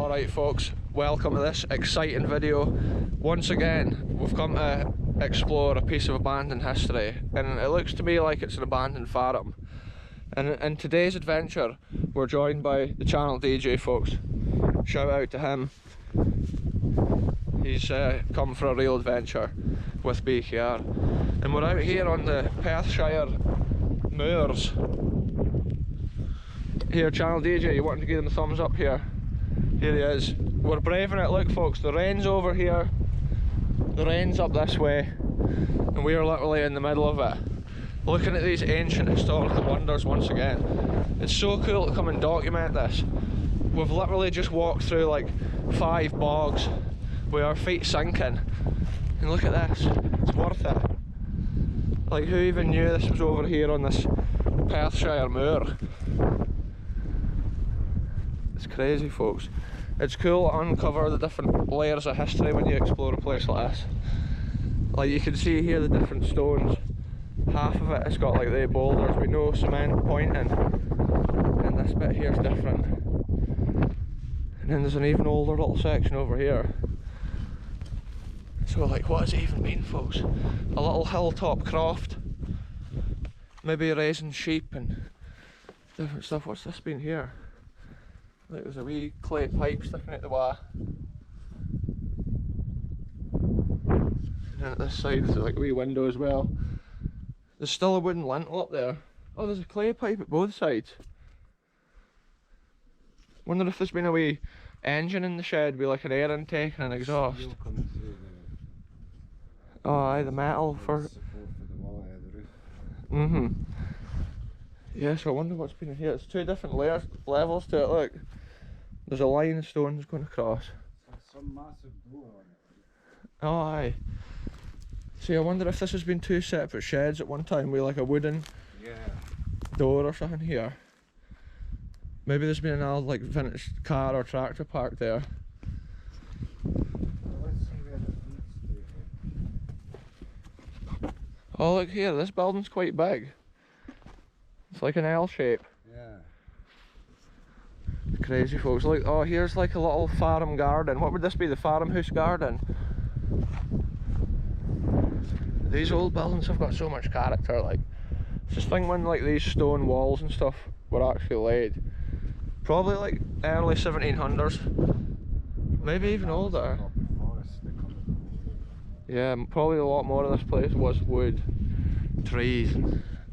Alright folks, welcome to this exciting video. Once again, we've come to explore a piece of abandoned history, and it looks to me like it's an abandoned farm. And in today's adventure, we're joined by the channel DJ folks. Shout out to him. He's come for a real adventure with BKR. And we're out here on the Perthshire moors. Here, channel DJ, you wanted to give him a thumbs up here? Here he is. We're braving it. Look folks, the rain's over here, the rain's up this way, and we are literally in the middle of it, looking at these ancient historical wonders once again. It's so cool to come and document this. We've literally just walked through like 5 bogs with our feet sinking, and look at this, it's worth it. Like, who even knew this was over here on this Perthshire moor? It's crazy folks. It's cool to uncover the different layers of history when you explore a place like this. Like, you can see here the different stones. Half of it has got like the boulders with no cement pointing, and this bit here is different. And then there's an even older little section over here. So like, what does it even mean folks? A little hilltop croft, maybe raising sheep and different stuff. What's this been here? Like, there's a wee clay pipe sticking out the wall. And then at this side there's like a wee window as well. There's still a wooden lintel up there. Oh, there's a clay pipe at both sides. Wonder if there's been a wee engine in the shed with like an air intake and an exhaust. Oh aye, the metal for yeah, so I wonder what's been in here. It's 2 different levels to it, look. There's a line of stones going across. Some massive door on it. Oh aye. See, I wonder if this has been 2 separate sheds at one time with like a wooden door or something here. Maybe there's been an old like vintage car or tractor parked there. Let's see where it leads to. Oh look here, this building's quite big. It's like an L shape. Yeah. Crazy folks. Look, oh here's like a little farm garden. What would this be, the farmhouse garden? These old buildings have got so much character. Like, just think when like these stone walls and stuff were actually laid. Probably like early 1700s. Maybe even older. Yeah, probably a lot more of this place was wood, trees.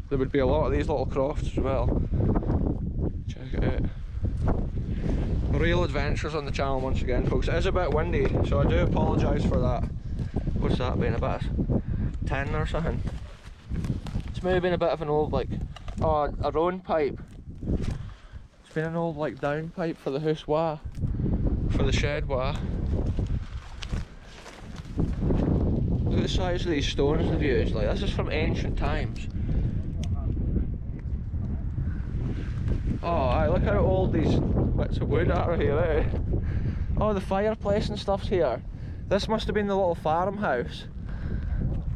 There would be a lot of these little crofts as well. Check it out. Real adventures on the channel once again folks. It is a bit windy, so I do apologise for that. What's that been, a bit of tin or something? It's maybe been a bit of an old like, oh, a roan pipe. It's been an old like down pipe for the house wah, for the shed wah. Look at the size of these stones they've used. Like, this is from ancient times. Oh aye, look how old these bits of wood are here, eh? Oh, the fireplace and stuff's here. This must have been the little farmhouse.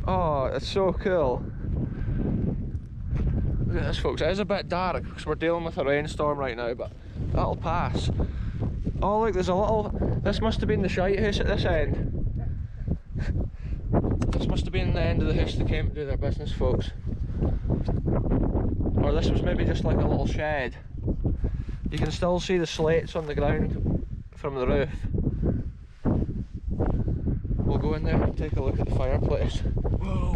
Oh, it's so cool. Look at this folks, it is a bit dark because we're dealing with a rainstorm right now, but that'll pass. Oh look, there's a little, this must have been the shite house at this end. This must have been the end of the house they came to do their business folks. Or this was maybe just like a little shed. You can still see the slates on the ground from the roof. We'll go in there and take a look at the fireplace. Whoa!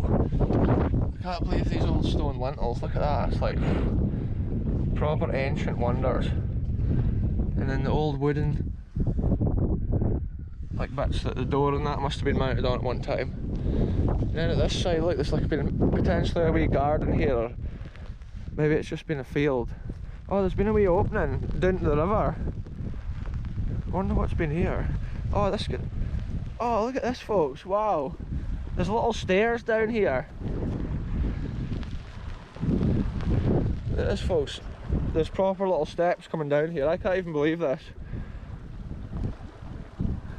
I can't believe these old stone lintels, look at that, it's like proper ancient wonders. And then the old wooden like bits that the door and that must have been mounted on at one time. And then at this side, look, there's like been potentially a wee garden here, or maybe it's just been a field. Oh, there's been a wee opening down to the river. Wonder what's been here. Oh, this could. Oh, look at this, folks! Wow, there's little stairs down here. Look at this, folks. There's proper little steps coming down here. I can't even believe this.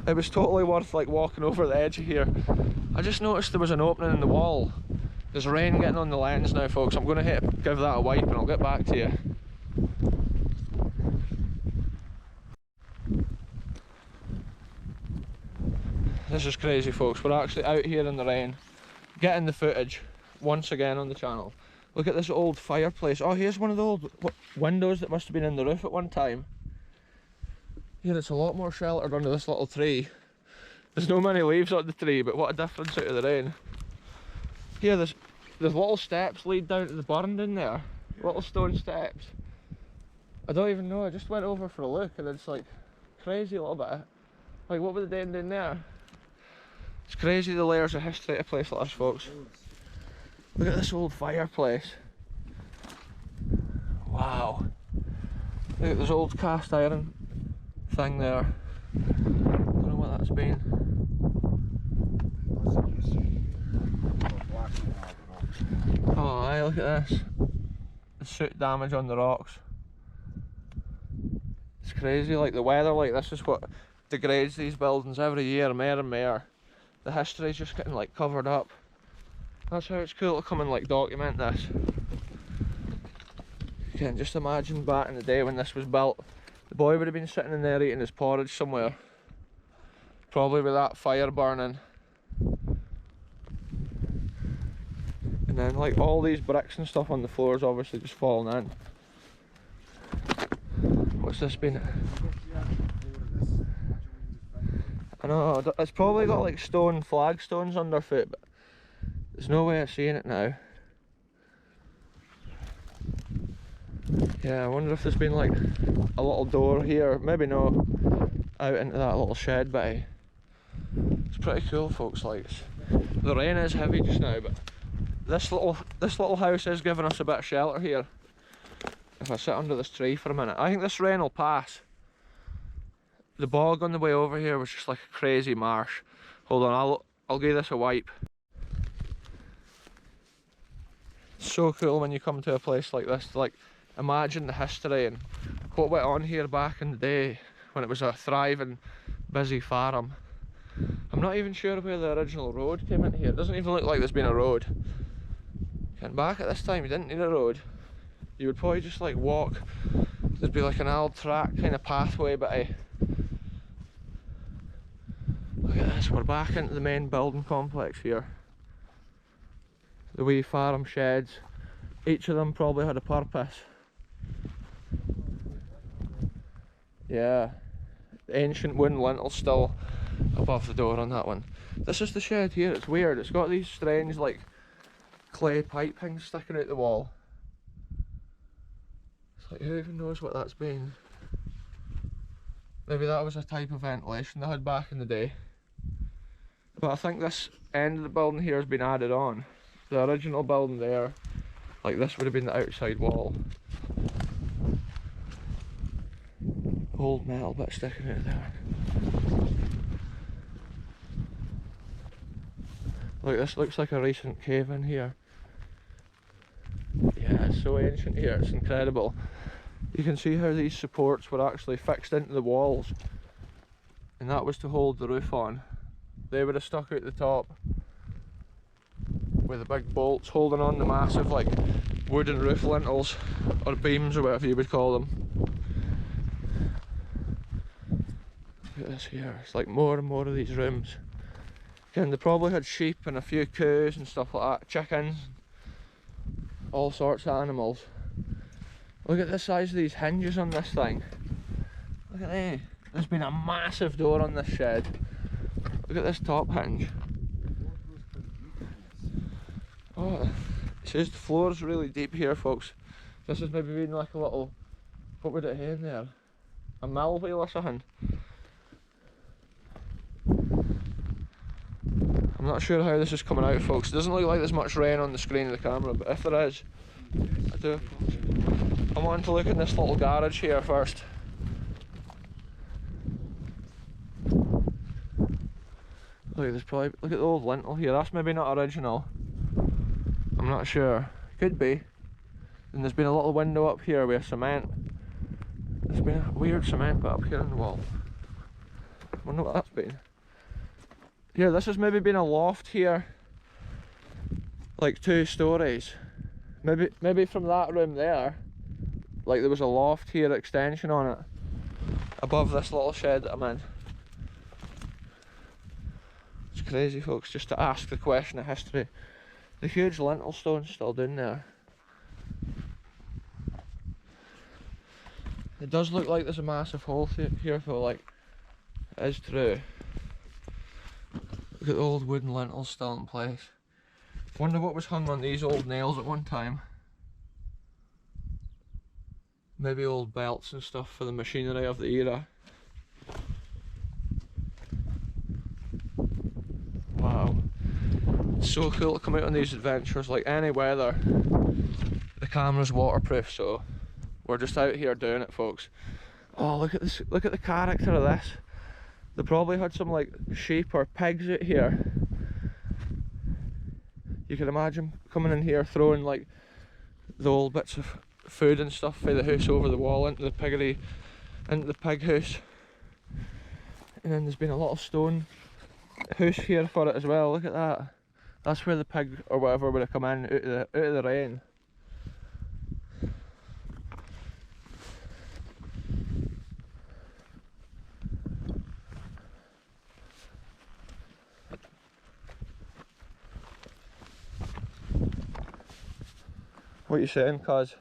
It was totally worth like walking over the edge of here. I just noticed there was an opening in the wall. There's rain getting on the lens now, folks. I'm going to give that a wipe and I'll get back to you. This is crazy, folks. We're actually out here in the rain, getting the footage once again on the channel. Look at this old fireplace. Oh, here's one of the old windows that must have been in the roof at one time. Here it's a lot more sheltered under this little tree. There's no many leaves on the tree, but what a difference out of the rain. Here there's little steps lead down to the burn in there. Little stone steps. I don't even know, I just went over for a look and it's like crazy a little bit. Like, what were they doing down there? It's crazy the layers of history at a place like this, folks. Look at this old fireplace. Wow. Look at this old cast iron thing there. Don't know what that's been. Oh aye, look at this. The soot damage on the rocks. It's crazy, like the weather like this is what degrades these buildings every year, more and more. The history's just getting like covered up. That's how it's cool to come and like document this. You can just imagine back in the day when this was built, the boy would have been sitting in there eating his porridge somewhere. Probably with that fire burning. And then like all these bricks and stuff on the floors obviously just falling in. What's this been? I know, it's probably got like stone flagstones underfoot, but there's no way of seeing it now. Yeah, I wonder if there's been like a little door here, maybe no, out into that little shed bit. It's pretty cool, folks. Like, the rain is heavy just now, but this little house is giving us a bit of shelter here. If I sit under this tree for a minute, I think this rain will pass. The bog on the way over here was just like a crazy marsh. Hold on, I'll give this a wipe. It's so cool when you come to a place like this to like imagine the history and what went on here back in the day when it was a thriving, busy farm. I'm not even sure where the original road came in here. It doesn't even look like there's been a road. And back at this time you didn't need a road. You would probably just like walk. There'd be like an old track kind of pathway, but look at this, we're back into the main building complex here. The wee farm sheds, each of them probably had a purpose. Yeah, the ancient wooden lintel still above the door on that one. This is the shed here, it's weird, it's got these strange like clay pipings sticking out the wall. It's like, who even knows what that's been? Maybe that was a type of ventilation they had back in the day. But I think this end of the building here has been added on. The original building there, like this would have been the outside wall. Old metal bit sticking out there. Look, this looks like a recent cave in here. Yeah, it's so ancient here, it's incredible. You can see how these supports were actually fixed into the walls, and that was to hold the roof on. They would have stuck out the top with the big bolts holding on the massive like wooden roof lintels or beams or whatever you would call them. Look at this here, it's like more and more of these rooms. And they probably had sheep and a few cows and stuff like that, chickens, all sorts of animals. Look at the size of these hinges on this thing. Look at that. There's been a massive door on this shed. Look at this top hinge. Oh, it says the floor's really deep here, folks. This has maybe been like a little, what would it have in there? A mill wheel or something? I'm not sure how this is coming out, folks. It doesn't look like there's much rain on the screen of the camera, but if there is, I do apologise. I want to look in this little garage here first. Look, there's probably, look at the old lintel here. That's maybe not original. I'm not sure. Could be. And there's been a little window up here with cement. There's been a weird cement bit up here on the wall. I wonder what that's been. Here, this has maybe been a loft here, like 2 stories. Maybe from that room there, like there was a loft here, extension on it, above this little shed that I'm in. crazy, folks, just to ask the question of history. The huge lintel stone's still down there. It does look like there's a massive hole here though, like, it is true. Look at the old wooden lintels still in place. Wonder what was hung on these old nails at one time. Maybe old belts and stuff for the machinery of the era. Wow. It's so cool to come out on these adventures, like any weather. The camera's waterproof, so we're just out here doing it, folks. Oh, look at this, look at the character of this. They probably had some like sheep or pigs out here. You can imagine coming in here throwing like the old bits of food and stuff for the house over the wall into the piggery, into the pig house. And then there's been a little stone house here for it as well. Look at that. That's where the pig or whatever would have come in out of the rain. What you saying, cuz?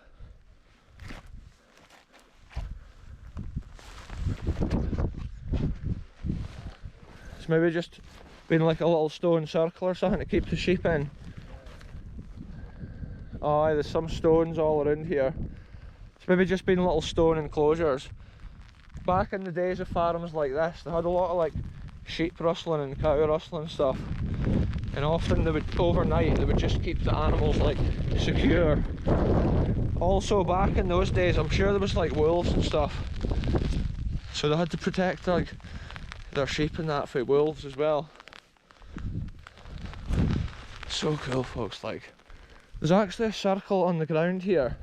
It's maybe just been like a little stone circle or something to keep the sheep in. Oh, there's some stones all around here. It's maybe just been little stone enclosures. Back in the days of farms like this, they had a lot of like sheep rustling and cow rustling and stuff. And often they would, overnight, they would just keep the animals like secure. Also back in those days, I'm sure there was like wolves and stuff. So they had to protect like their sheep and that from wolves as well. So cool, folks. Like, there's actually a circle on the ground here.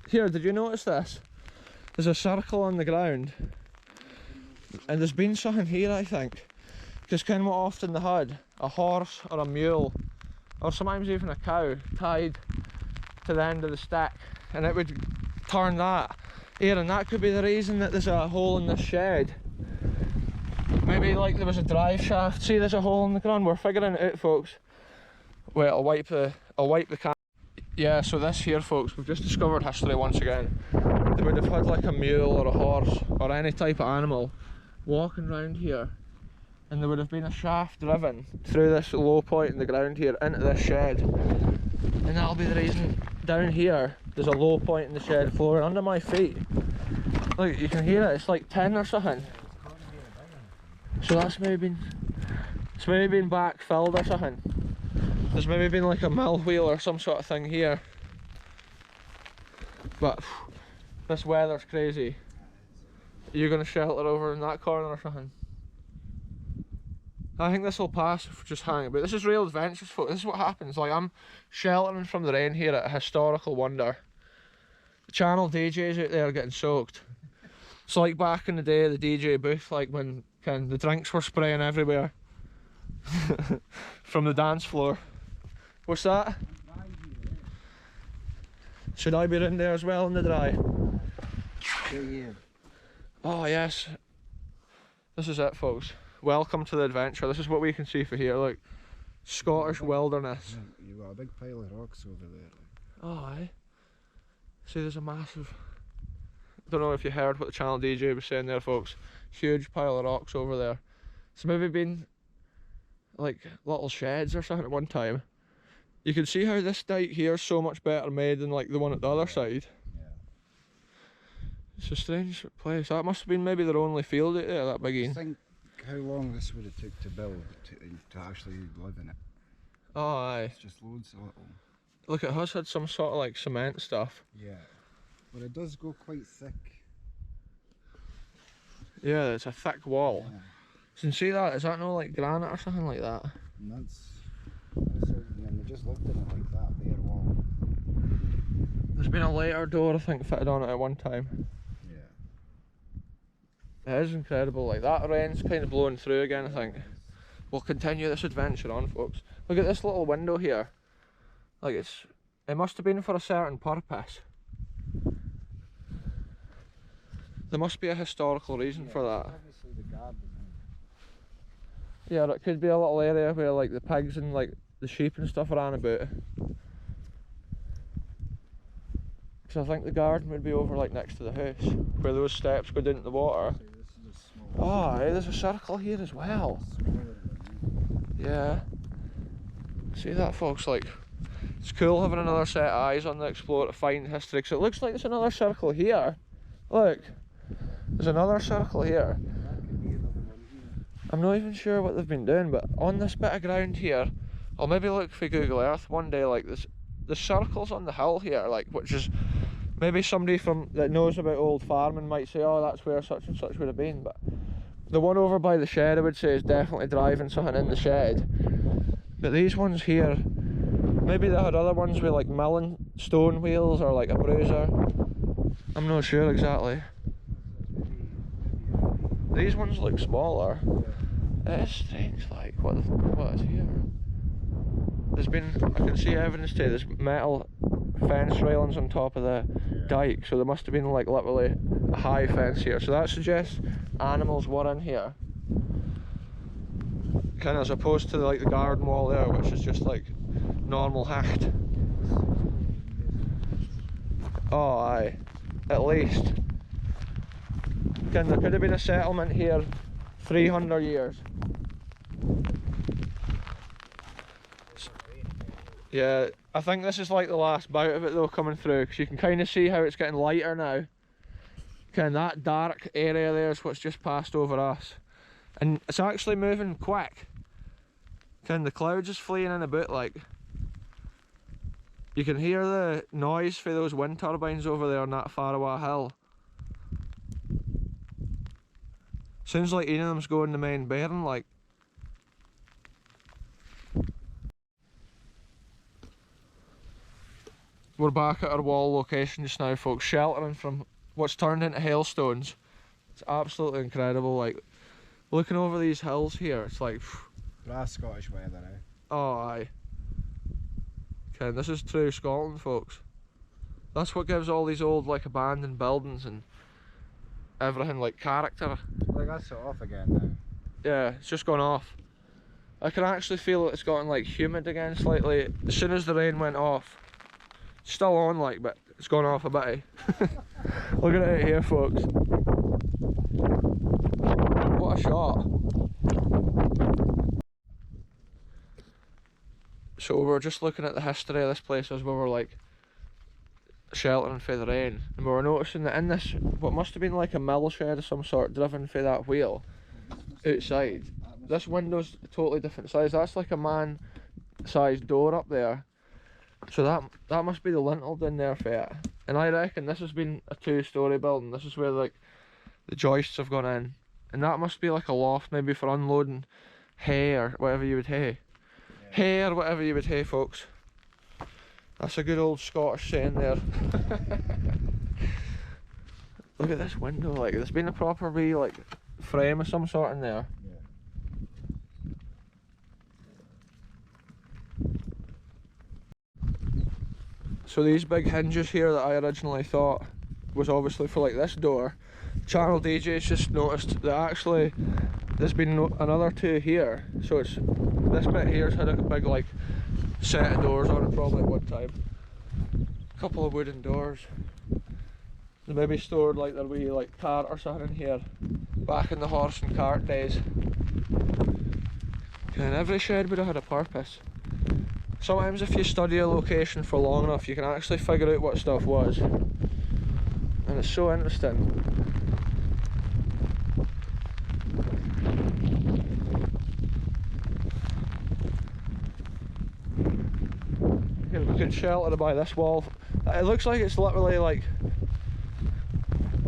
Here, did you notice this? There's a circle on the ground. And there's been something here, I think. Because kind of what often they had, a horse or a mule, or sometimes even a cow, tied to the end of the stick, and it would turn that here, and that could be the reason that there's a hole in this shed. Maybe like there was a drive shaft. See, there's a hole in the ground. We're figuring it out, folks. Wait, I'll wipe the camera. Yeah, so this here, folks, we've just discovered history once again. They would have had like a mule or a horse or any type of animal walking around here, and there would have been a shaft driven through this low point in the ground here into this shed, and that'll be the reason down here there's a low point in the shed floor. And under my feet, look, you can hear it, it's like tin or something. So that's maybe been backfilled or something. There's maybe been like a mill wheel or some sort of thing here. But this weather's crazy. You're gonna shelter over in that corner or something? I think this will pass if we just hang about. This is real adventures, folks. This is what happens. Like, I'm sheltering from the rain here at a historical wonder. The channel DJs out there are getting soaked. It's like back in the day, the DJ booth, like when the drinks were spraying everywhere from the dance floor. What's that? Should I be in there as well in the dry? Yeah. Oh yes. This is it, folks. Welcome to the adventure. This is what we can see for here. Look, Scottish wilderness. You've got a big pile of rocks over there. Oh, aye. See, there's a massive... Don't know if you heard what the channel DJ was saying there, folks. Huge pile of rocks over there. It's maybe been like little sheds or something at one time. You can see how this dike here is so much better made than like the one at the other side. Yeah. It's a strange place. That must have been maybe their only field out there, that biggie. Think how long this would have took to build to actually live in it. Oh, aye. It's just loads of little. Look, it has had some sort of like cement stuff. Yeah. But it does go quite thick. Yeah, it's a thick wall. Yeah. So you can see that? Is that no like granite or something like that? And and then they just lived in it like that, bare wall. There's been a later door, I think, fitted on it at one time. Yeah. It is incredible. Like, that rain's kind of blowing through again, I think. We'll continue this adventure on, folks. Look at this little window here. Like, it must have been for a certain purpose. There must be a historical reason for that. Obviously the garden. Yeah, it could be a little area where like the pigs and like the sheep and stuff ran about. Because I think the garden would be over like next to the house, where those steps go down to the water. So this is a small. Oh, hey, there's a circle here as well. Smaller than Yeah. See that, folks? Like, it's cool having another set of eyes on the Explorer to find history. Because it looks like there's another circle here. Look, there's another circle here. that could be another one here. I'm not even sure what they've been doing, but on this bit of ground here, I'll maybe look for Google Earth one day. Like this, the circles on the hill here, like which is maybe somebody from that knows about old farming might say, oh, that's where such and such would have been. But the one over by the shed, I would say, is definitely driving something in the shed. But these ones here, maybe they had other ones with like milling stone wheels or like a bruiser. I'm not sure exactly. These ones look smaller. It is strange, like what is here? There's been, I can see evidence to there's metal fence railings on top of the dike, so there must have been like literally a high fence here. So that suggests animals were in here. Kind of as opposed to like the garden wall there, which is just like normal hacht. Oh aye, at least. There could have been a settlement here 300 years. Yeah, I think this is like the last bout of it though coming through, because you can kind of see how it's getting lighter now. Kind of that dark area there is what's just passed over us. And it's actually moving quick. Kind of the clouds is fleeing in a bit, like. You can hear the noise for those wind turbines over there on that faraway hill. Sounds like one of them's going the main bearing, like. We're back at our wall location just now, folks, sheltering from what's turned into hailstones. It's absolutely incredible, like, looking over these hills here, it's like, That's Scottish weather, eh? oh aye. Okay, this is true Scotland, folks. That's what gives all these old, like, abandoned buildings and everything, like, character. Like, that's it off again now. Yeah, it's just gone off. I can actually feel it's gotten, like, humid again slightly. As soon as the rain went off, it's still on, like, but it's gone off a bit. Look at it here, folks. What a shot. So we were just looking at the history of this place as we were like sheltering for the rain, and we were noticing that in this, what must have been like a mill shed of some sort driven for that wheel outside, this window's a totally different size. That's like a man-sized door up there. So that must be the lintel down there for it. And I reckon this has been a two-storey building. This is where like the joists have gone in, and that must be like a loft maybe for unloading hay or whatever you would hay. Hay or whatever you would hay, folks. That's a good old Scottish saying there. Look at this window, like there's been a proper wee like frame of some sort in there. So these big hinges here that I originally thought was obviously for like this door, Channel DJ's just noticed that actually there's been another two here. So it's this bit here's had a big like set of doors on it probably at one time. A couple of wooden doors. They maybe stored like their wee like cart or something in here back in the horse and cart days. And every shed would have had a purpose. Sometimes if you study a location for long enough you can actually figure out what stuff was. And it's so interesting. We could shelter by this wall. It looks like it's literally like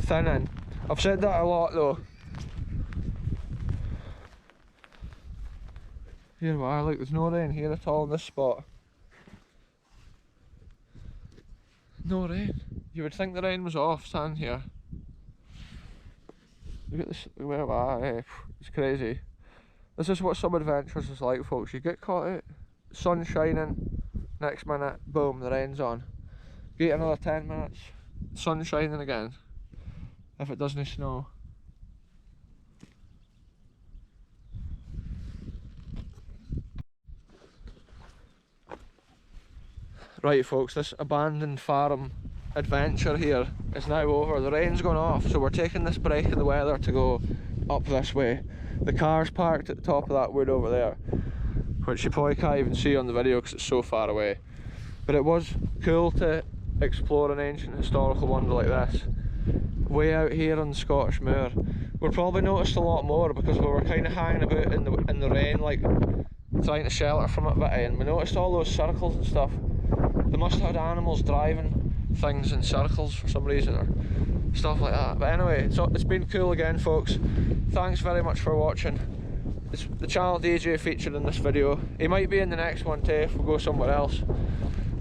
thinning. I've said that a lot though. Here we are, like there's no rain here at all in this spot. No rain. You would think the rain was off standing here. Look at this, where we are, eh? It's crazy. This is what some adventures is like, folks. You get caught out, sun shining, next minute, boom, the rain's on. Get another 10 minutes, sun shining again, if it doesn't snow. Right folks, this abandoned farm adventure here is now over. The rain's gone off, so we're taking this break in the weather to go up this way. The car's parked at the top of that wood over there, which you probably can't even see on the video because it's so far away. But it was cool to explore an ancient historical wonder like this way out here on the Scottish moor. We'll probably noticed a lot more because we were kind of hanging about in the rain, like trying to shelter from it, and we noticed all those circles and stuff. They must have had animals driving things in circles for some reason or stuff like that. But anyway, it's been cool again folks. Thanks very much for watching. It's the channel DJ featured in this video. He might be in the next one too if we go somewhere else.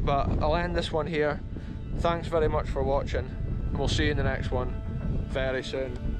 But I'll end this one here. Thanks very much for watching, and we'll see you in the next one very soon.